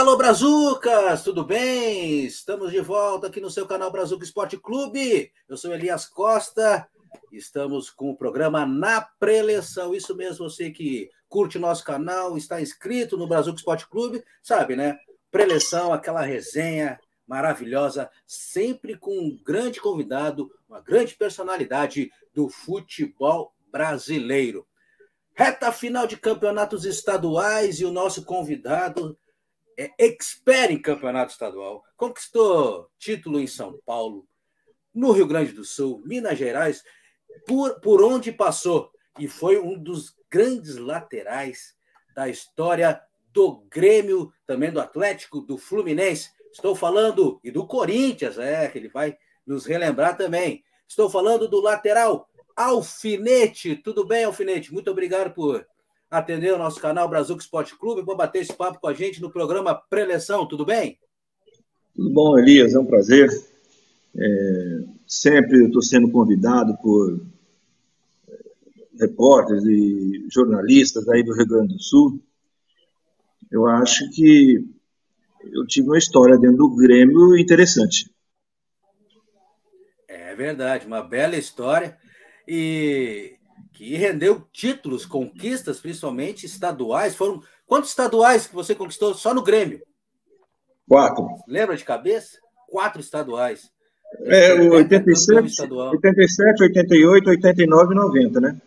Alô, Brazucas, tudo bem? Estamos de volta aqui no seu canal Brazuca Esporte Clube. Eu sou Elias Costa, estamos com o programa Na Preleção. Isso mesmo, você que curte o nosso canal, está inscrito no Brazuca Esporte Clube, sabe, né? Preleção, aquela resenha maravilhosa, sempre com um grande convidado, uma grande personalidade do futebol brasileiro. Reta final de campeonatos estaduais e o nosso convidado é expert em campeonato estadual. Conquistou título em São Paulo, no Rio Grande do Sul, Minas Gerais, por onde passou. E foi um dos grandes laterais da história do Grêmio, também do Atlético, do Fluminense. Estou falando, e do Corinthians, que ele vai nos relembrar também. Estou falando do lateral Alfinete. Tudo bem, Alfinete? Muito obrigado por atender o nosso canal Brazuca Esporte Clube, por bater esse papo com a gente no programa Preleção. Tudo bem? Tudo bom, Elias. É um prazer. Sempre estou sendo convidado por repórteres e jornalistas aí do Rio Grande do Sul. Eu acho que eu tive uma história dentro do Grêmio interessante. É verdade, uma bela história. E que rendeu títulos, conquistas, principalmente estaduais. Foram quantos estaduais que você conquistou só no Grêmio? 4. Lembra de cabeça? 4 estaduais. 87, 88, 89 e 90, né?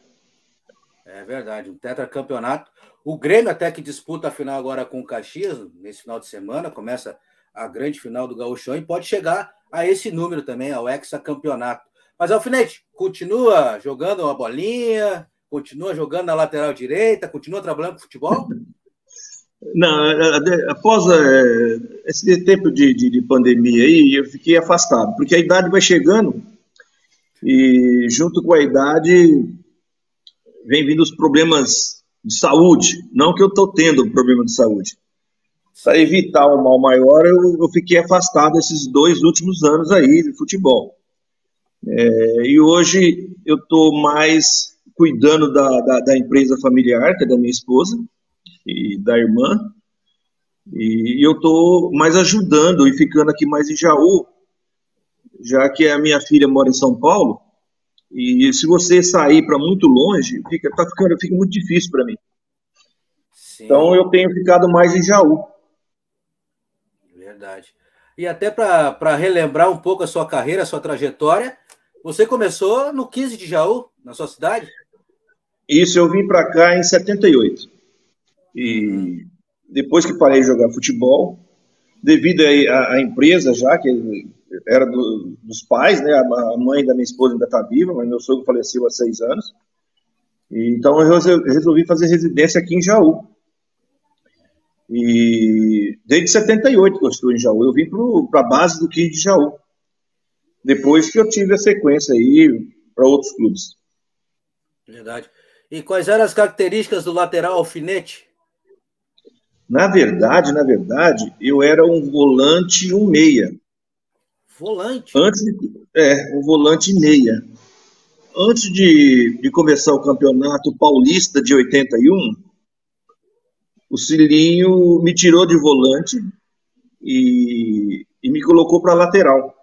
É verdade, um tetracampeonato. O Grêmio até que disputa a final agora com o Caxias, nesse final de semana, começa a grande final do Gauchão e pode chegar a esse número também, ao hexacampeonato. Mas, Alfinete, continua jogando uma bolinha, continua jogando na lateral direita, continua trabalhando com futebol? Não, após esse tempo de pandemia aí, eu fiquei afastado, porque a idade vai chegando e junto com a idade vem vindo os problemas de saúde. Não que eu estou tendo problema de saúde. Para evitar um mal maior, eu fiquei afastado esses 2 últimos anos aí de futebol. E hoje eu estou mais cuidando da empresa familiar, que é da minha esposa e da irmã, e eu estou mais ajudando e ficando aqui mais em Jaú, já que a minha filha mora em São Paulo, e se você sair para muito longe, fica muito difícil para mim. Sim. Então eu tenho ficado mais em Jaú. Verdade. E até para relembrar um pouco a sua carreira, a sua trajetória, você começou no 15 de Jaú, na sua cidade? Isso, eu vim para cá em 78. E depois que parei de jogar futebol, devido à empresa já, que era dos pais, né? A mãe da minha esposa ainda está viva, mas meu sogro faleceu há 6 anos. Então eu resolvi fazer residência aqui em Jaú. E desde 78 que eu estou em Jaú, eu vim para a base do 15 de Jaú. Depois que eu tive a sequência aí para outros clubes. Verdade. E quais eram as características do lateral Alfinete? Na verdade, eu era um volante e um meia. Volante? Um volante e meia. Antes de começar o campeonato paulista de 81, o Cilinho me tirou de volante e me colocou para lateral.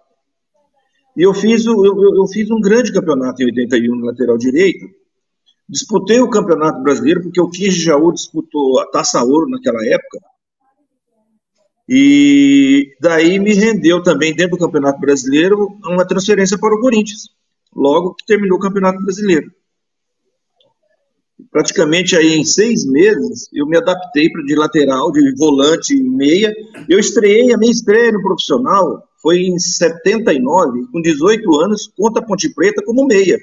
E eu fiz um grande campeonato em 81 no lateral direito. Disputei o Campeonato Brasileiro, porque o 15 de Jaú disputou a Taça Ouro naquela época. E daí me rendeu também, dentro do Campeonato Brasileiro, uma transferência para o Corinthians, logo que terminou o Campeonato Brasileiro. Praticamente aí em 6 meses, eu me adaptei de lateral, de volante e meia. A minha estreia no profissional foi em 79, com 18 anos, contra a Ponte Preta como meia.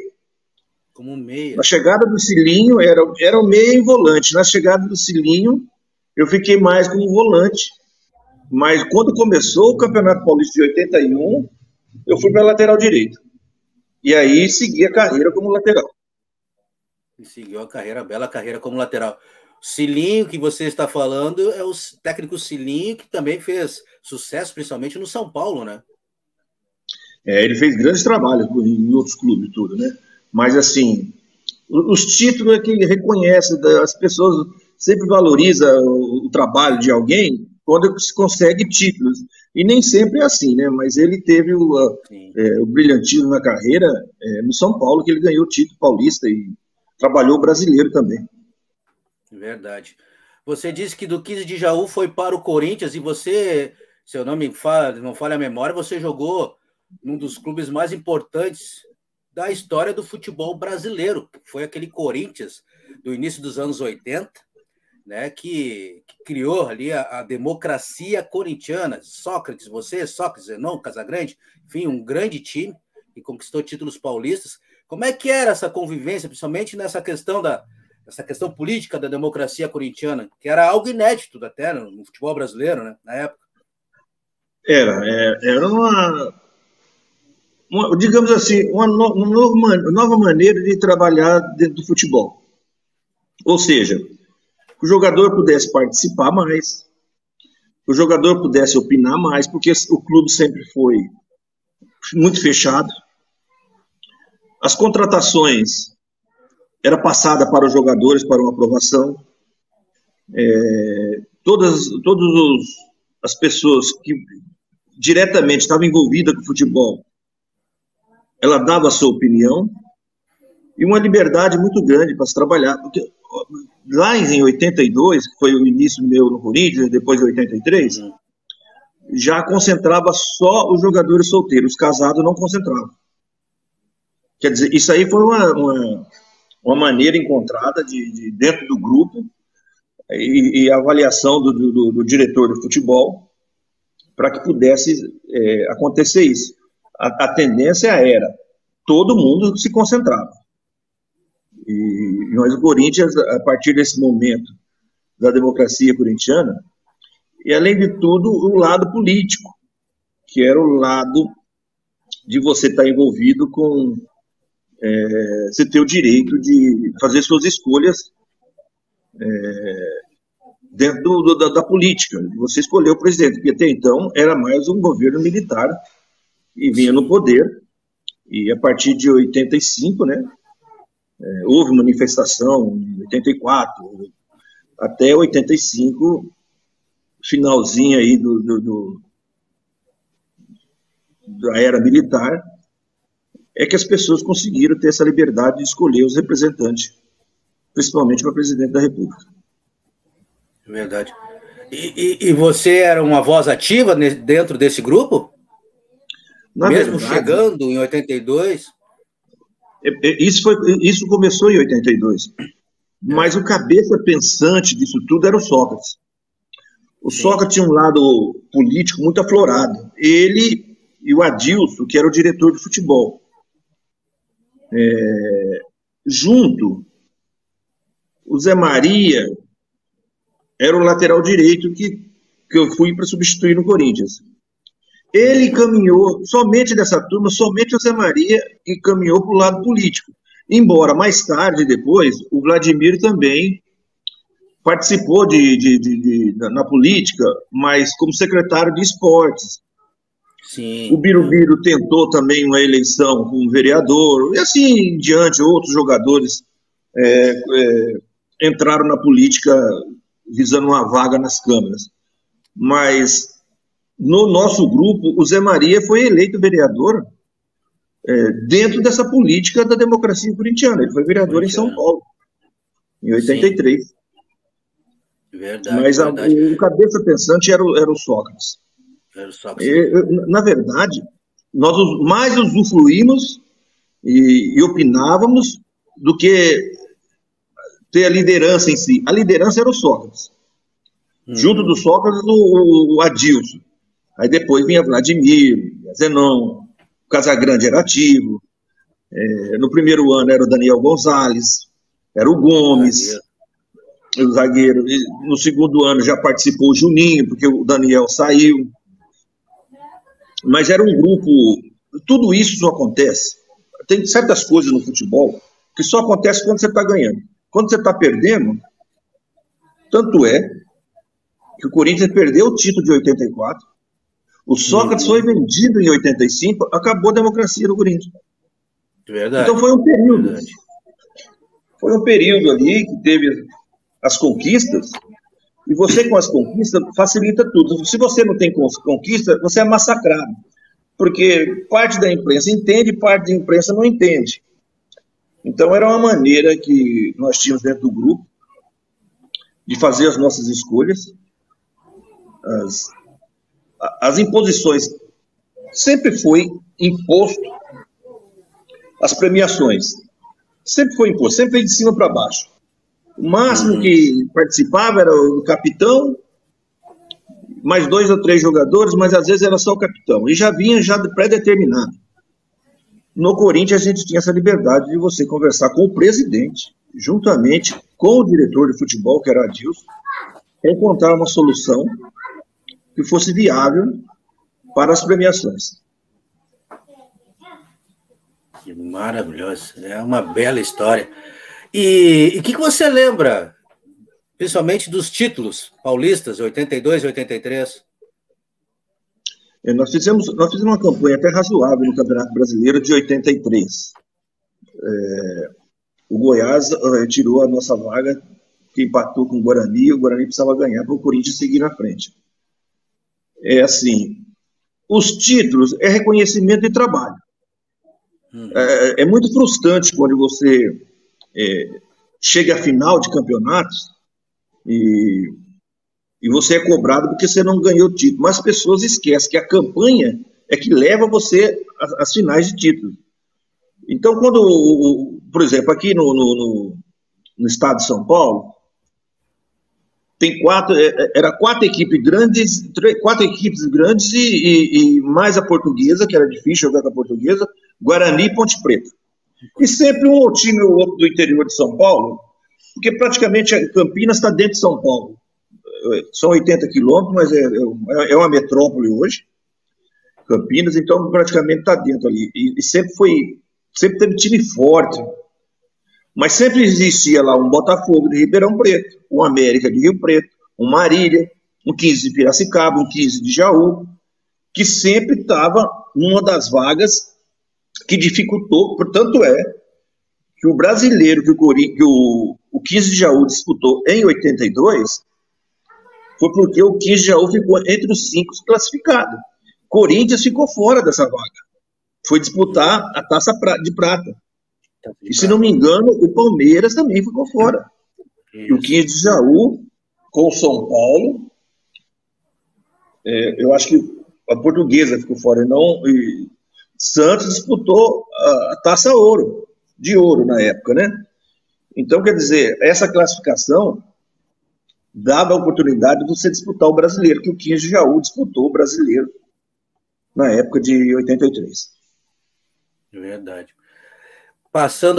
Como meia. Na chegada do Cilinho, era o meia e volante. Na chegada do Cilinho, eu fiquei mais como volante. Mas quando começou o Campeonato Paulista de 81, eu fui para lateral direito. E aí segui a carreira como lateral. E seguiu a bela carreira como lateral. Cilinho, que você está falando, é o técnico Cilinho, que também fez sucesso, principalmente no São Paulo, né? Ele fez grandes trabalhos em outros clubes e tudo, né? Mas, assim, os títulos é que ele reconhece, as pessoas sempre valorizam o trabalho de alguém quando se consegue títulos. E nem sempre é assim, né? Mas ele teve o brilhantismo na carreira no São Paulo, que ele ganhou o título paulista e trabalhou o brasileiro também. Verdade. Você disse que do 15 de Jaú foi para o Corinthians e você, se eu não falha a memória, você jogou num dos clubes mais importantes da história do futebol brasileiro. Foi aquele Corinthians do início dos anos 80, né, que criou ali a democracia corintiana. Sócrates, Zenon, Casagrande, enfim, um grande time que conquistou títulos paulistas. Como é que era essa convivência, principalmente nessa questão política da democracia corintiana, que era algo inédito até no futebol brasileiro, né, na época? Era digamos assim, uma nova maneira de trabalhar dentro do futebol. Ou seja, o jogador pudesse participar mais, o jogador pudesse opinar mais, porque o clube sempre foi muito fechado. As contratações era passada para os jogadores para uma aprovação. Todas as pessoas que diretamente estavam envolvidas com o futebol, ela dava a sua opinião e uma liberdade muito grande para se trabalhar. Porque lá em 82, que foi o início meu no Corinthians, depois de 83, já concentrava só os jogadores solteiros, os casados não concentravam. Quer dizer, isso aí foi uma maneira encontrada de dentro do grupo e a avaliação do diretor de futebol para que pudesse acontecer isso. A tendência era todo mundo se concentrava. E nós, o Corinthians, a partir desse momento da democracia corintiana, e além de tudo, o lado político, que era o lado de você estar envolvido com você ter o direito de fazer suas escolhas dentro da política. Você escolheu o presidente, porque até então era mais um governo militar e vinha no poder. E a partir de 85, né, houve manifestação em 84, até 85, finalzinho aí da era militar, é que as pessoas conseguiram ter essa liberdade de escolher os representantes, principalmente para presidente da República. Verdade. E você era uma voz ativa dentro desse grupo? Mesmo verdade, chegando em 82? Isso começou em 82. Mas o cabeça pensante disso tudo era o Sócrates. O Sócrates tinha um lado político muito aflorado. Ele e o Adilson, que era o diretor de futebol. Junto, o Zé Maria era o lateral direito que eu fui para substituir no Corinthians. Ele caminhou, somente dessa turma, somente o Zé Maria que caminhou para o lado político. Embora mais tarde, depois, o Vladimir também participou na política, mas como secretário de esportes. Sim. O Birubiru tentou também uma eleição como vereador, e assim em diante, outros jogadores entraram na política visando uma vaga nas câmaras. Mas no nosso grupo, o Zé Maria foi eleito vereador dentro dessa política da democracia corintiana. Ele foi vereador em São Paulo, em 83. Sim. Verdade, mas o cabeça pensante era o Sócrates. Na verdade, nós mais usufruímos e opinávamos do que ter a liderança em si. A liderança era o Sócrates. Junto do Sócrates, o Adilson. Aí depois vinha Vladimir, Zenon, o Casagrande era ativo. No primeiro ano era o Daniel Gonzalez, era o Gomes, o zagueiro. No segundo ano já participou o Juninho, porque o Daniel saiu. Mas era um grupo... Tudo isso só acontece. Tem certas coisas no futebol que só acontece quando você está ganhando. Quando você está perdendo, tanto é que o Corinthians perdeu o título de 84, o Sócrates foi vendido em 85, acabou a democracia do Corinthians. Verdade. Então foi um período. Verdade. Foi um período ali que teve as conquistas, E você, com as conquistas, facilita tudo. Se você não tem conquista, você é massacrado. Porque parte da imprensa entende, parte da imprensa não entende. Então, era uma maneira que nós tínhamos dentro do grupo de fazer as nossas escolhas. As imposições sempre foi imposto, as premiações sempre foi imposto, sempre foi de cima para baixo. O máximo que participava era o capitão, mais 2 ou 3 jogadores, mas às vezes era só o capitão. E já vinha pré-determinado. No Corinthians a gente tinha essa liberdade de você conversar com o presidente, juntamente com o diretor de futebol, que era Adilson, para encontrar uma solução que fosse viável para as premiações. Que maravilhoso, é uma bela história. E o que você lembra, principalmente dos títulos paulistas, 82 e 83? Nós fizemos uma campanha até razoável no Campeonato Brasileiro de 83. O Goiás tirou a nossa vaga, que empatou com o Guarani precisava ganhar para o Corinthians seguir na frente. É assim, os títulos é reconhecimento de trabalho. É muito frustrante quando você chega à final de campeonatos e você é cobrado porque você não ganhou o título. Mas as pessoas esquecem que a campanha é que leva você às finais de título. Então, quando, por exemplo, aqui no estado de São Paulo, tem 4 equipes grandes e mais a Portuguesa, que era difícil jogar com a Portuguesa, Guarani e Ponte Preta. E sempre um time ou outro do interior de São Paulo, porque praticamente Campinas está dentro de São Paulo. São 80 quilômetros, mas é uma metrópole hoje, Campinas, então praticamente está dentro ali. E sempre teve time forte. Mas sempre existia lá um Botafogo de Ribeirão Preto, um América de Rio Preto, um Marília, um 15 de Piracicaba, um 15 de Jaú, que sempre estava numa das vagas que dificultou. Portanto, que o brasileiro que o 15 de Jaú disputou em 82 foi porque o 15 de Jaú ficou entre os 5 classificados. Corinthians ficou fora dessa vaga. Foi disputar a Taça de Prata. E, se não me engano, o Palmeiras também ficou fora. E o 15 de Jaú, com o São Paulo, eu acho que a Portuguesa ficou fora. E Santos disputou a Taça de Ouro na época, né? Então, quer dizer, essa classificação dava a oportunidade de você disputar o brasileiro, que o 15 de Jaú disputou o brasileiro na época de 83. É verdade.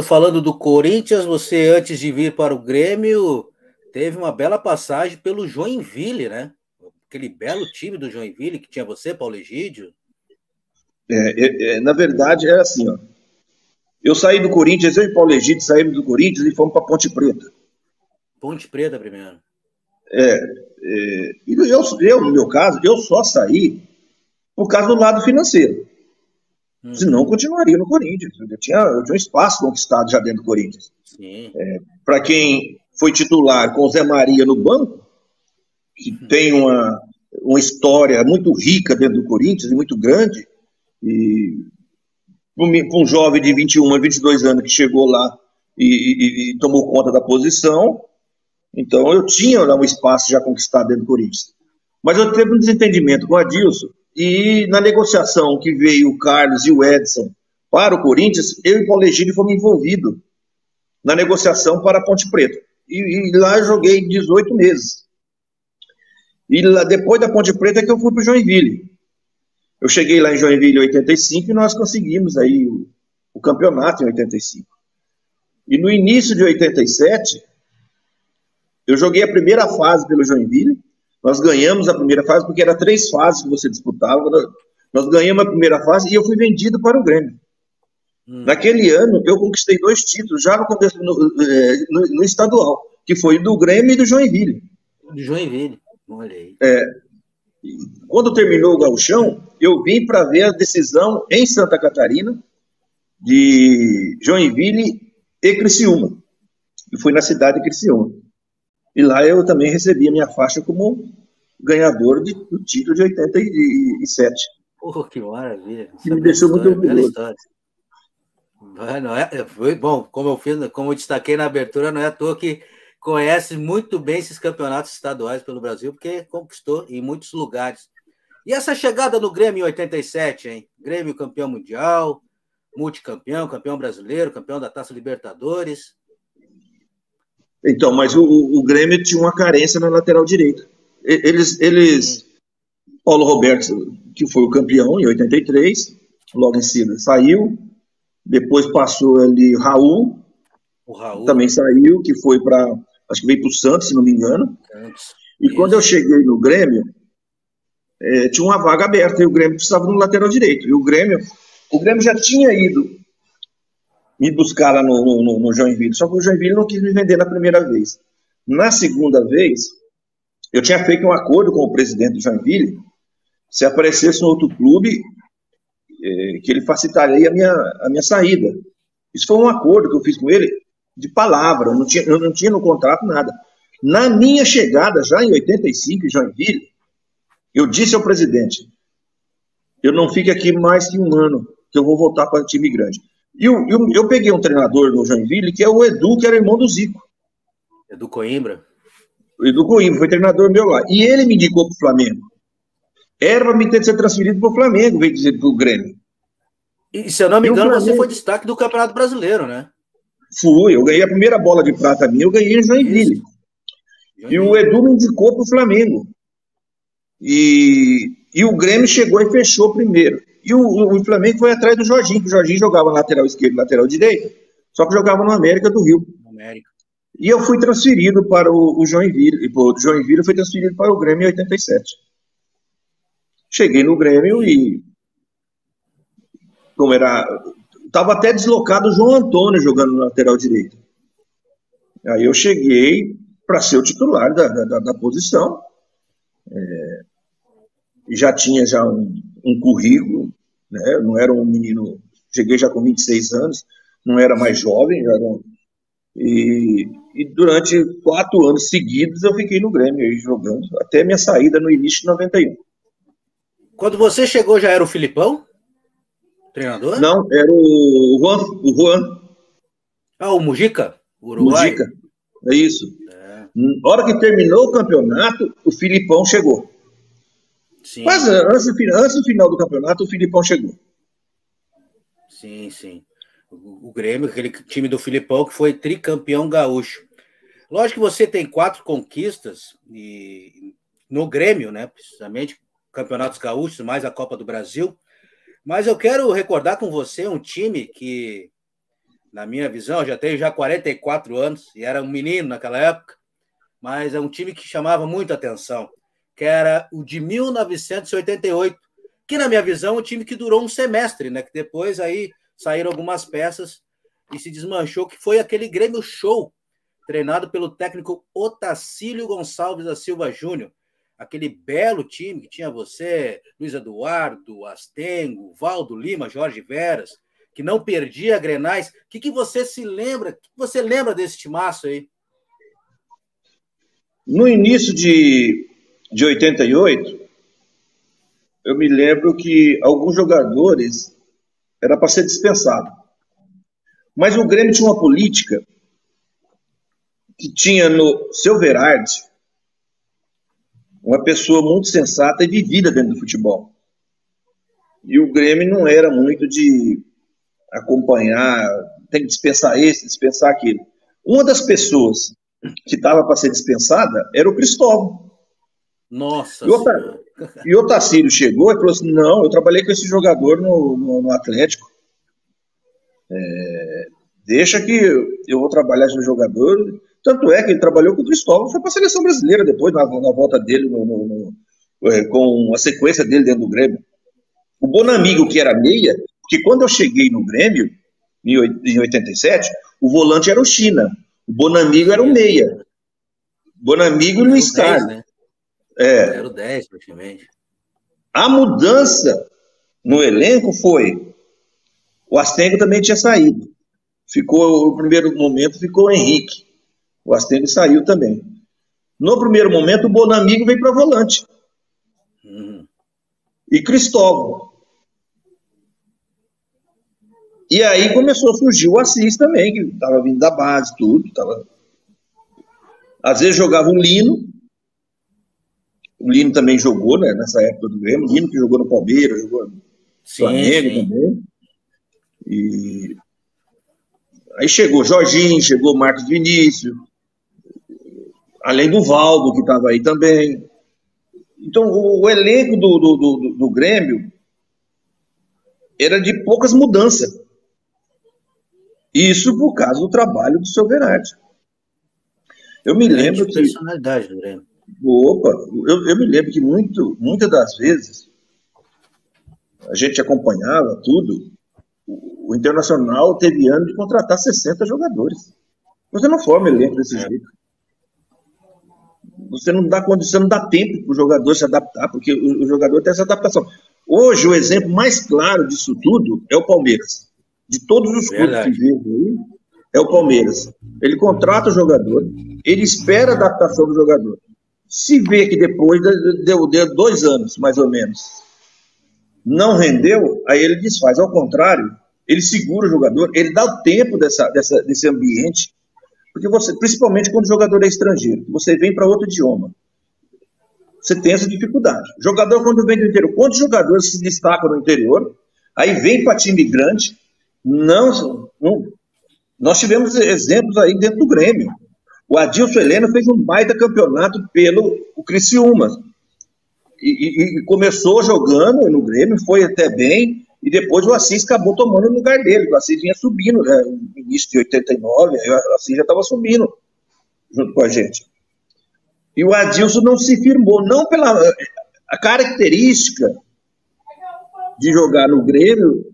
Falando do Corinthians, você, antes de vir para o Grêmio, teve uma bela passagem pelo Joinville, né? Aquele belo time do Joinville que tinha você, Paulo Egídio. Na verdade, era assim, ó. Eu saí do Corinthians, eu e Paulo Egídio saímos do Corinthians e fomos para Ponte Preta. Ponte Preta primeiro. E no meu caso, eu só saí por causa do lado financeiro. Senão eu continuaria no Corinthians. Eu tinha um espaço conquistado já dentro do Corinthians. Para quem foi titular com o Zé Maria no banco, que tem uma história muito rica dentro do Corinthians e muito grande, e para um jovem de 21 a 22 anos que chegou lá e tomou conta da posição, então eu tinha lá um espaço já conquistado dentro do Corinthians. Mas eu teve um desentendimento com o Adilson, e na negociação que veio o Carlos e o Edson para o Corinthians, eu e o Paulo Egídio fomos envolvidos na negociação para a Ponte Preta. E lá eu joguei 18 meses. E lá, depois da Ponte Preta é que eu fui para o Joinville. Eu cheguei lá em Joinville em 85 e nós conseguimos aí o campeonato em 85. E no início de 87, eu joguei a primeira fase pelo Joinville. Nós ganhamos a primeira fase, porque era 3 fases que você disputava. Nós ganhamos a primeira fase e eu fui vendido para o Grêmio. Naquele ano, eu conquistei 2 títulos, já no começo no estadual, que foi do Grêmio e do Joinville. Do Joinville, olha aí. Quando terminou o Gauchão, eu vim para ver a decisão em Santa Catarina, de Joinville e Criciúma. E fui na cidade de Criciúma. E lá eu também recebi a minha faixa como ganhador do título de 87. Pô, que maravilha. Que me deixou muito Bela orgulhoso. história. Não é, foi bom, como eu destaquei na abertura, não é à toa que conhece muito bem esses campeonatos estaduais pelo Brasil, porque conquistou em muitos lugares. E essa chegada no Grêmio em 87, hein? Grêmio campeão mundial, multicampeão, campeão brasileiro, campeão da Taça Libertadores. Então, mas o Grêmio tinha uma carência na lateral direita. Eles Paulo Roberto, que foi o campeão em 83, logo em seguida saiu, depois passou ali Raul, o Raul também saiu, que foi para, acho que veio para o Santos, se não me engano. E isso. Quando eu cheguei no Grêmio, tinha uma vaga aberta e o Grêmio precisava de um lateral direito. E o Grêmio já tinha ido me buscar lá no Joinville, só que o Joinville não quis me vender na primeira vez. Na segunda vez, eu tinha feito um acordo com o presidente do Joinville, se aparecesse um outro clube, que ele facilitaria a minha saída. Isso foi um acordo que eu fiz com ele de palavra, eu não tinha no contrato nada. Na minha chegada, já em 85, em Joinville, eu disse ao presidente, eu não fico aqui mais que um ano, que eu vou voltar para o time grande. E eu peguei um treinador no Joinville, que é o Edu, que era irmão do Zico. Edu Coimbra? O Edu Coimbra, foi treinador meu lá. E ele me indicou para o Flamengo. Era para me ter sido transferido para o Flamengo, veio dizer para o Grêmio. E se eu não me engano, você foi destaque do Campeonato Brasileiro, né? Fui, eu ganhei a primeira bola de prata minha, eu ganhei em Joinville. E o Edu me indicou para o Flamengo. E o Grêmio chegou e fechou primeiro. E o Flamengo foi atrás do Jorginho, que o Jorginho jogava lateral esquerdo e lateral direito, só que jogava no América do Rio. América. E eu fui transferido para o Joinville, e o Joinville foi transferido para o Grêmio em 87. Cheguei no Grêmio e, como era, estava até deslocado o João Antônio jogando no lateral direito. Aí eu cheguei para ser o titular da posição, já tinha um currículo, né? Não era um menino, cheguei já com 26 anos, não era mais jovem, e durante 4 anos seguidos eu fiquei no Grêmio aí, jogando, até minha saída no início de 91. Quando você chegou já era o Filipão? Treinador? Não, era o Juan. Ah, o Mujica? O Uruguai? Mujica, é isso. Na hora que terminou o campeonato, o Filipão chegou. Sim. Mas antes do final do campeonato, o Filipão chegou. Sim, sim. O Grêmio, aquele time do Filipão que foi tricampeão gaúcho. Lógico que você tem 4 conquistas no Grêmio, né? Precisamente campeonatos gaúchos, mais a Copa do Brasil. Mas eu quero recordar com você um time que, na minha visão, já tenho 44 anos e era um menino naquela época, mas é um time que chamava muita atenção, que era o de 1988, que, na minha visão, é um time que durou um semestre, né? Que depois aí saíram algumas peças e se desmanchou, que foi aquele Grêmio Show, treinado pelo técnico Otacílio Gonçalves da Silva Júnior. Aquele belo time que tinha você, Luiz Eduardo, Astengo, Valdo Lima, Jorge Veras, que não perdia grenais. O que você se lembra? O que você lembra desse timaço aí? No início de 88, eu me lembro que alguns jogadores era para ser dispensado. Mas o Grêmio tinha uma política que tinha no seu Verardi uma pessoa muito sensata e vivida dentro do futebol. E o Grêmio não era muito de acompanhar, tem que dispensar esse, dispensar aquele. Uma das pessoas que estava para ser dispensada era o Cristóvão. Nossa. E o Otacílio chegou e falou assim, não, eu trabalhei com esse jogador no Atlético. Deixa que eu vou trabalhar com o jogador. Tanto é que ele trabalhou com o Cristóvão, foi para a seleção brasileira depois, na volta dele, com a sequência dele dentro do Grêmio. O Bonamigo, que era meia, porque quando eu cheguei no Grêmio, em 87, o volante era o China, o Bonamigo era o meia. Bonamigo e Luiz Carlos. Né? Era o 10, praticamente. A mudança no elenco foi, o Astengo também tinha saído. No primeiro momento ficou o Henrique. O Astengo saiu também. No primeiro momento, o Bonamigo veio para volante. E Cristóvão. E aí começou a surgir o Assis também, que estava vindo da base, tudo. Às vezes jogava o Lino. O Lino também jogou, né, nessa época do Grêmio. O Lino que jogou no Palmeiras, jogou no Flamengo também. E aí chegou Jorginho, chegou Marcos Vinícius, além do Valdo, que estava aí também. Então, o elenco do Grêmio era de poucas mudanças. Isso por causa do trabalho do seu Verratti. Eu me lembro que... personalidade do Grêmio. Opa, eu me lembro que muitas das vezes a gente acompanhava tudo. O Internacional teve ano de contratar 60 jogadores. Você não forma elenco desse jeito. Você não dá condição, não dá tempo para o jogador se adaptar, porque o jogador tem essa adaptação. Hoje, o exemplo mais claro disso tudo é o Palmeiras. De todos os clubes que vejo aí, é o Palmeiras. Ele contrata o jogador, ele espera a adaptação do jogador. Se vê que depois deu 2 anos, mais ou menos, não rendeu, aí ele desfaz. Ao contrário, ele segura o jogador, ele dá o tempo desse ambiente, porque você, principalmente quando o jogador é estrangeiro, você vem para outro idioma, você tem essa dificuldade. O jogador, quando vem do interior, quantos jogadores se destacam no interior, aí vem para time grande, nós tivemos exemplos aí dentro do Grêmio. O Adilson Heleno fez um baita campeonato pelo Criciúma. E começou jogando no Grêmio, foi até bem, e depois o Assis acabou tomando o lugar dele. O Assis vinha subindo, né, no início de 89, aí o Assis já estava subindo junto com a gente. E o Adilson não se firmou, não pela a característica de jogar no Grêmio,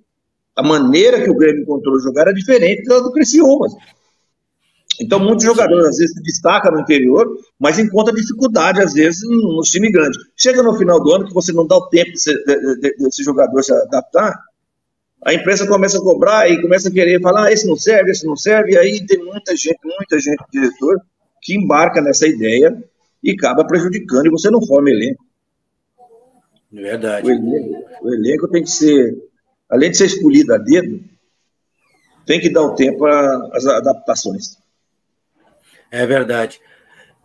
a maneira que o Grêmio encontrou jogar era diferente da do Criciúma. Então, muitos jogadores, às vezes, se destacam no interior, mas encontram dificuldade, às vezes, no time grande. Chega no final do ano, que você não dá o tempo desse jogador se adaptar, a imprensa começa a cobrar e começa a querer falar, esse não serve, e aí tem muita gente, diretor, que embarca nessa ideia e acaba prejudicando, e você não forma elenco. Verdade. O elenco tem que ser, além de ser escolhido a dedo, tem que dar o tempo às adaptações. É verdade.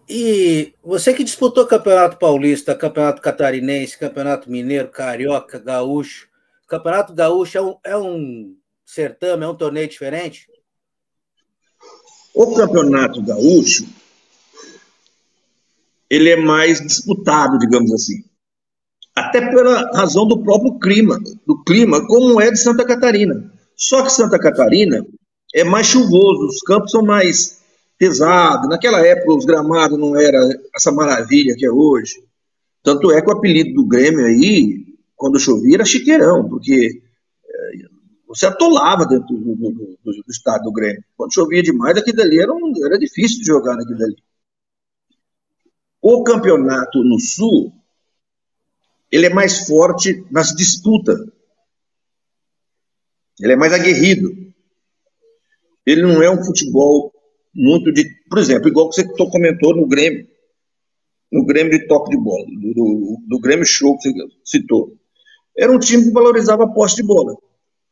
E você que disputou Campeonato Paulista, Campeonato Catarinense, Campeonato Mineiro, Carioca, Gaúcho. Campeonato Gaúcho é um certame, é um torneio diferente? O Campeonato Gaúcho, ele é mais disputado, digamos assim. Até pela razão do próprio clima, como é de Santa Catarina. Só que Santa Catarina é mais chuvoso, os campos são mais pesados. Naquela época os gramados não eram essa maravilha que é hoje. Tanto é que o apelido do Grêmio aí, quando chovia, era chiqueirão, porque você atolava dentro do estado do Grêmio. Quando chovia demais, aquilo dali era difícil de jogar naquilo dali. O campeonato no Sul, ele é mais forte nas disputas. Ele é mais aguerrido. Ele não é um futebol muito de... Por exemplo, igual que você comentou no Grêmio de toque de bola, do Grêmio Show que você citou. Era um time que valorizava a posse de bola.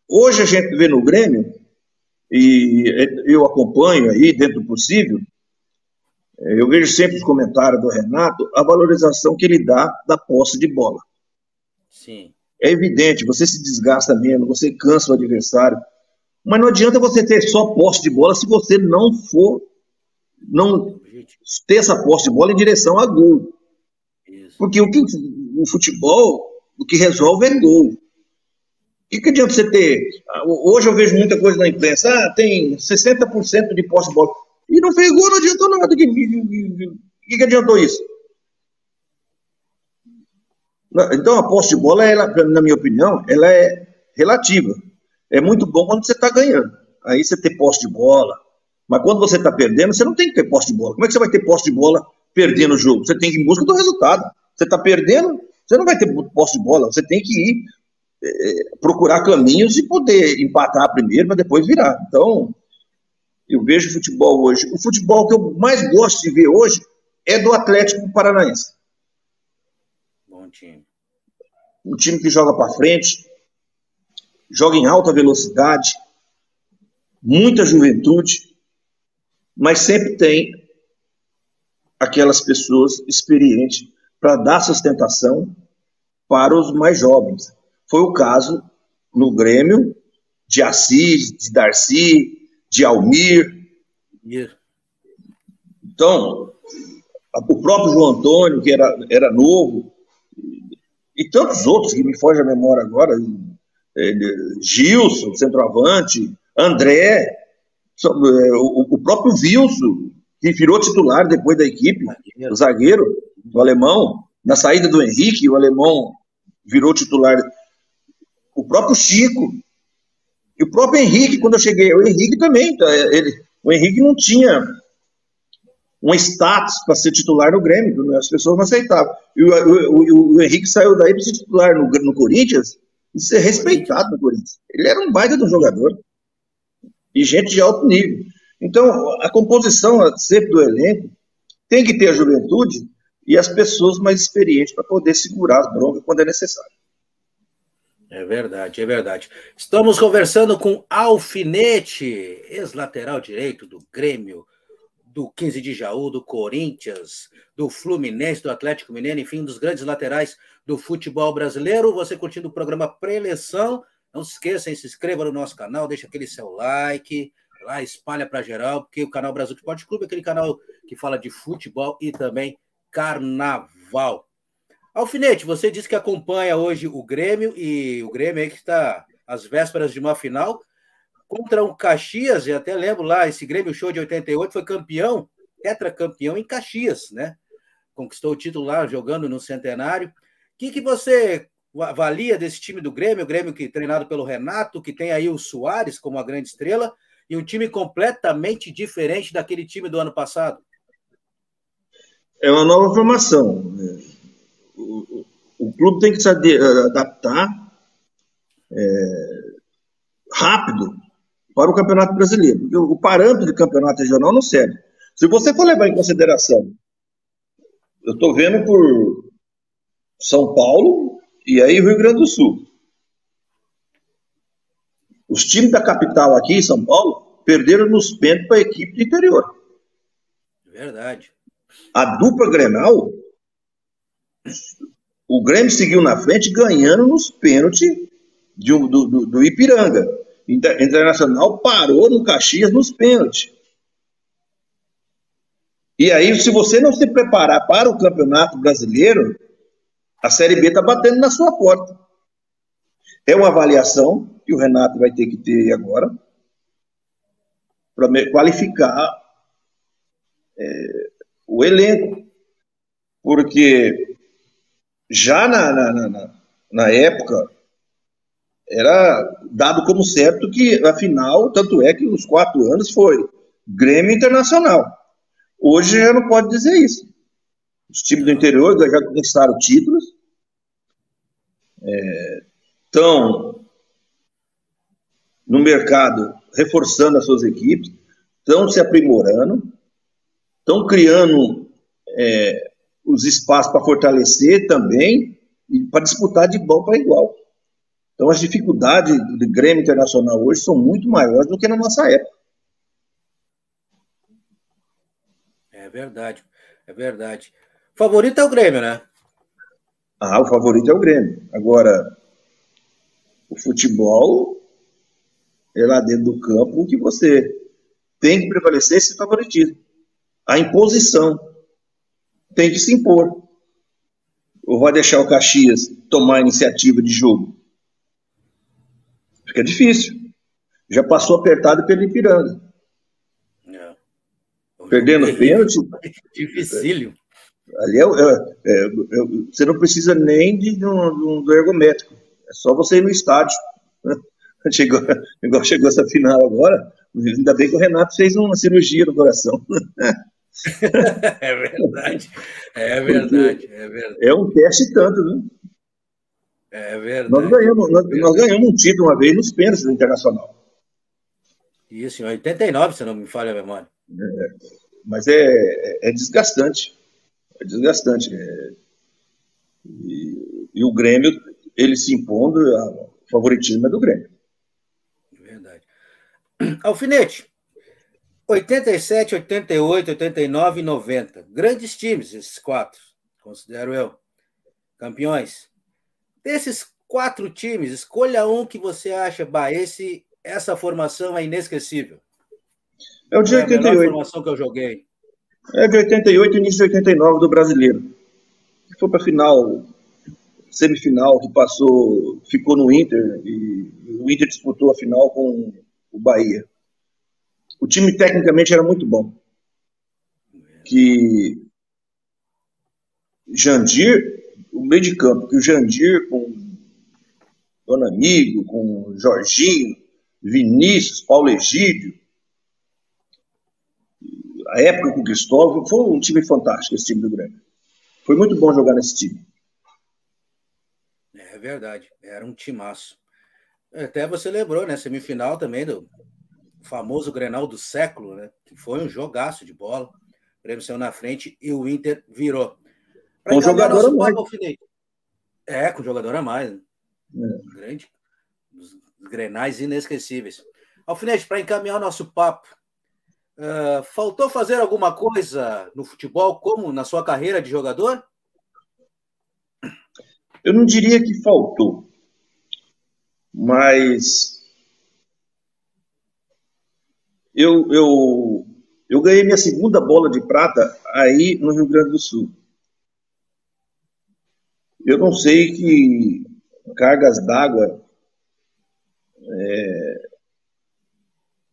Hoje a gente vê no Grêmio, e eu acompanho aí dentro do possível, eu vejo sempre os comentários do Renato, a valorização que ele dá da posse de bola. Sim. É evidente, você se desgasta menos, você cansa o adversário, mas não adianta você ter só posse de bola se você não ter essa posse de bola em direção a gol. Isso. Porque o futebol, o que resolve é gol. O que adianta você ter... Hoje eu vejo muita coisa na imprensa, tem 60% de posse de bola. E não fez gol, não adiantou nada. O que adiantou isso? Então a posse de bola, na minha opinião, ela é relativa. É muito bom quando você está ganhando. Aí você tem posse de bola. Mas quando você está perdendo, você não tem que ter posse de bola. Como é que você vai ter posse de bola perdendo o jogo? Você tem que ir em busca do resultado. Você está perdendo, você não vai ter posse de bola. Você tem que ir procurar caminhos e poder empatar primeiro para depois virar. Então, eu vejo futebol hoje. O futebol que eu mais gosto de ver hoje é do Atlético Paranaense. Bom time. Um time que joga para frente, joga em alta velocidade, muita juventude, mas sempre tem aquelas pessoas experientes para dar sustentação para os mais jovens. Foi o caso no Grêmio de Assis, de Darcy, de Almir. Então, o próprio João Antônio, que era novo, e tantos outros que me foge a memória agora, Gilson, centroavante, André, o próprio Wilson, que virou titular depois da equipe, o zagueiro, o alemão, na saída do Henrique, o alemão virou titular. O próprio Chico, e o próprio Henrique, quando eu cheguei, o Henrique também, o Henrique não tinha um status para ser titular no Grêmio, as pessoas não aceitavam. E o Henrique saiu daí para ser titular no Corinthians e ser respeitado no Corinthians. Ele era um baita de um jogador e gente de alto nível. Então, a composição sempre do elenco tem que ter a juventude e as pessoas mais experientes para poder segurar as broncas quando é necessário. É verdade, é verdade. Estamos conversando com Alfinete, ex-lateral direito do Grêmio, do 15 de Jaú, do Corinthians, do Fluminense, do Atlético Mineiro, enfim, um dos grandes laterais do futebol brasileiro. Você curtindo o programa Preleção, não se esqueça, se inscreva no nosso canal, deixa aquele seu like, lá espalha para geral, porque o canal Brasil Esporte Clube é aquele canal que fala de futebol e também carnaval. Alfinete, você disse que acompanha hoje o Grêmio, e o Grêmio aí que está às vésperas de uma final contra o Caxias, e até lembro lá, esse Grêmio Show de 88 foi campeão, tetracampeão em Caxias, né? Conquistou o título lá jogando no Centenário. O que você avalia desse time do Grêmio? O Grêmio que treinado pelo Renato, que tem aí o Soares como a grande estrela, e um time completamente diferente daquele time do ano passado. É uma nova formação. O clube tem que se adaptar rápido para o Campeonato Brasileiro. Porque o parâmetro do campeonato regional não serve. Se você for levar em consideração, eu estou vendo por São Paulo e aí Rio Grande do Sul. Os times da capital aqui em São Paulo perderam nos pênaltis para a equipe do interior. Verdade. A dupla Grenal, o Grêmio seguiu na frente ganhando nos pênaltis do Ipiranga. Internacional parou no Caxias nos pênaltis. E aí, se você não se preparar para o Campeonato Brasileiro, a Série B está batendo na sua porta. É uma avaliação que o Renato vai ter que ter agora para qualificar o elenco. Porque já na época era dado como certo que a final, tanto é que os 4 anos foi Grêmio Internacional. Hoje já não pode dizer isso. Os times do interior já conquistaram títulos, estão no mercado reforçando as suas equipes, estão se aprimorando, estão criando os espaços para fortalecer também e para disputar de igual para igual. Então, as dificuldades do Grêmio Internacional hoje são muito maiores do que na nossa época. É verdade, é verdade. O favorito é o Grêmio, né? O favorito é o Grêmio. Agora, o futebol é lá dentro do campo que você tem que prevalecer esse favoritismo. A imposição tem que se impor. Ou vai deixar o Caxias tomar a iniciativa de jogo? Fica difícil. Já passou apertado pelo Ipiranga. Perdendo pênalti. Dificílio. Ali você não precisa nem do ergométrico. É só você ir no estádio. Chegou essa final agora. Ainda bem que o Renato fez uma cirurgia no coração. É verdade. É verdade. É verdade. É um teste tanto, né? É verdade. Nós ganhamos um título uma vez nos pênaltis do Internacional. Isso, em 89, se não me falha a memória. Mas é desgastante. É desgastante. E o Grêmio, ele se impondo, o favoritismo é do Grêmio. Verdade. Alfinete, 87, 88, 89 e 90. Grandes times, esses 4, considero eu. Campeões. Desses 4 times, escolha um que você acha, essa formação é inesquecível. É o de 88. É a melhor formação que eu joguei. É de 88 e início de 89 do Brasileiro. Foi para final, semifinal, que ficou no Inter, e o Inter disputou a final com o Bahia. O time tecnicamente era muito bom. Que Jandir, o meio de campo, que o Jandir com Dona Amigo, com Jorginho, Vinícius, Paulo Egídio, a época com o Cristóvão, foi um time fantástico esse time do Grêmio. Foi muito bom jogar nesse time. É verdade, era um timaço. Até você lembrou, né? Semifinal também do famoso Grenal do século, né? Que foi um jogaço de bola. O Grêmio saiu na frente e o Inter virou. Com jogador a mais. Com jogador a mais. Né? Grande. Os grenais inesquecíveis. Alfinete, para encaminhar o nosso papo, faltou fazer alguma coisa no futebol, como na sua carreira de jogador? Eu não diria que faltou, mas eu ganhei minha segunda bola de prata aí no Rio Grande do Sul. Eu não sei que cargas d'água.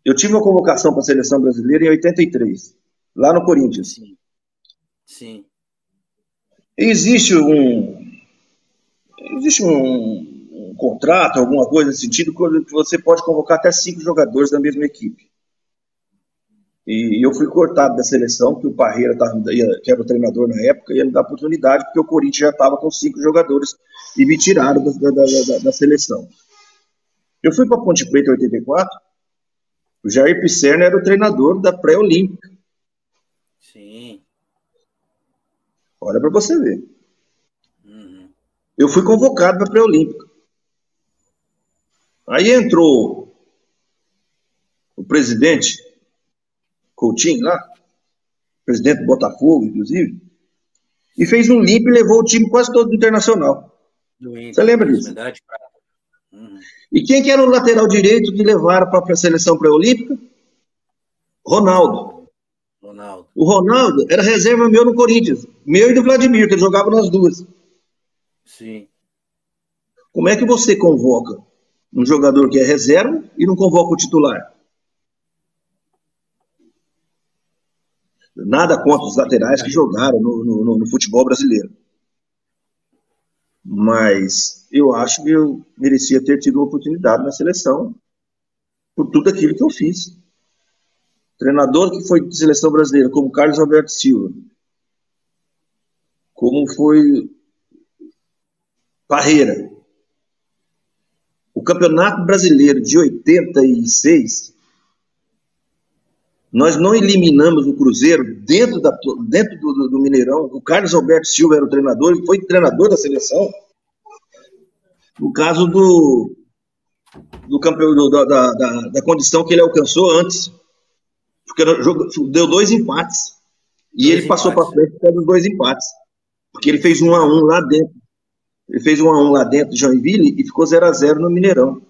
Eu tive uma convocação para a seleção brasileira em 83, lá no Corinthians. Sim. Existe um contrato, alguma coisa nesse sentido, que você pode convocar até 5 jogadores da mesma equipe. E eu fui cortado da seleção, porque o Parreira, que era o treinador na época, ia me dar oportunidade, porque o Corinthians já estava com 5 jogadores e me tiraram da seleção. Eu fui para Ponte Preta em 84, o Jair Pisserno era o treinador da pré-olímpica. Sim. Olha para você ver. Eu fui convocado para a pré-olímpica. Aí entrou o presidente Coutinho lá, presidente do Botafogo, inclusive, e fez um limpo e levou o time quase todo do Internacional. Você lembra disso? E quem que era o lateral direito que levaram para a seleção pré-olímpica? Ronaldo. O Ronaldo era reserva meu no Corinthians, meu e do Vladimir, que ele jogava nas duas. Sim. Como é que você convoca um jogador que é reserva e não convoca o titular? Nada contra os laterais que jogaram no futebol brasileiro. Mas eu acho que eu merecia ter tido uma oportunidade na seleção por tudo aquilo que eu fiz. Treinador que foi de seleção brasileira, como Carlos Alberto Silva, como foi Parreira. O Campeonato Brasileiro de 86, nós não eliminamos o Cruzeiro dentro do Mineirão. O Carlos Alberto Silva era o treinador, ele foi treinador da seleção. No caso do campeão da condição que ele alcançou antes, porque deu 2 empates e ele passou para frente por causa dos 2 empates, porque ele fez 1-1 lá dentro. Ele fez 1-1 lá dentro de Joinville e ficou 0-0 no Mineirão.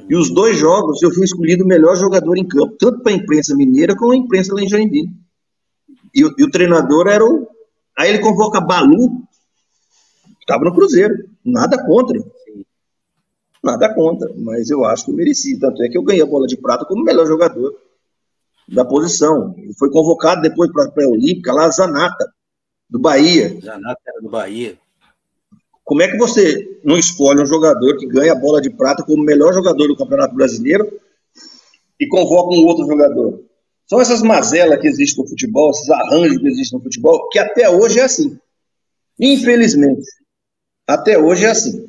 E os 2 jogos eu fui escolhido o melhor jogador em campo, tanto para a imprensa mineira como a imprensa lá em Joinville. E o treinador era o... Aí ele convoca Balu, que estava no Cruzeiro. Nada contra. Nada contra, mas eu acho que eu mereci. Tanto é que eu ganhei a bola de prata como melhor jogador da posição. Ele foi convocado depois para a pré-olímpica, lá Zanata, do Bahia. Zanata era do Bahia. Como é que você não escolhe um jogador que ganha a bola de prata como melhor jogador do Campeonato Brasileiro e convoca um outro jogador? São essas mazelas que existem no futebol, esses arranjos que existem no futebol, que até hoje é assim. Infelizmente, até hoje é assim.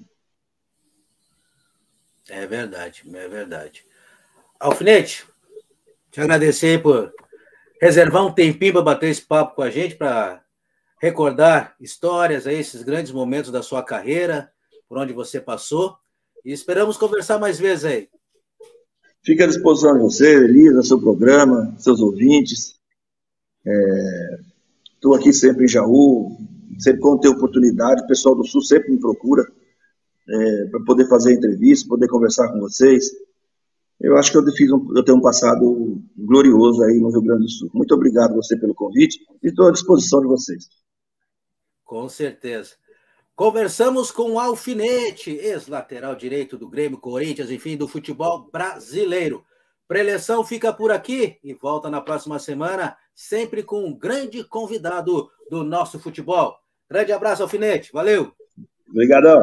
É verdade, é verdade. Alfinete, te agradecer por reservar um tempinho para bater esse papo com a gente, para recordar histórias, aí, esses grandes momentos da sua carreira, por onde você passou. E esperamos conversar mais vezes aí. Fica à disposição de você, Elisa, seu programa, seus ouvintes. Estou aqui sempre em Jaú, sempre quando tem oportunidade, o pessoal do Sul sempre me procura para poder fazer entrevista, poder conversar com vocês. Eu acho que eu tenho um passado glorioso aí no Rio Grande do Sul. Muito obrigado a você pelo convite e estou à disposição de vocês. Com certeza. Conversamos com o Alfinete, ex-lateral direito do Grêmio, Corinthians, enfim, do futebol brasileiro. Preleção fica por aqui e volta na próxima semana, sempre com um grande convidado do nosso futebol. Grande abraço, Alfinete. Valeu. Obrigadão.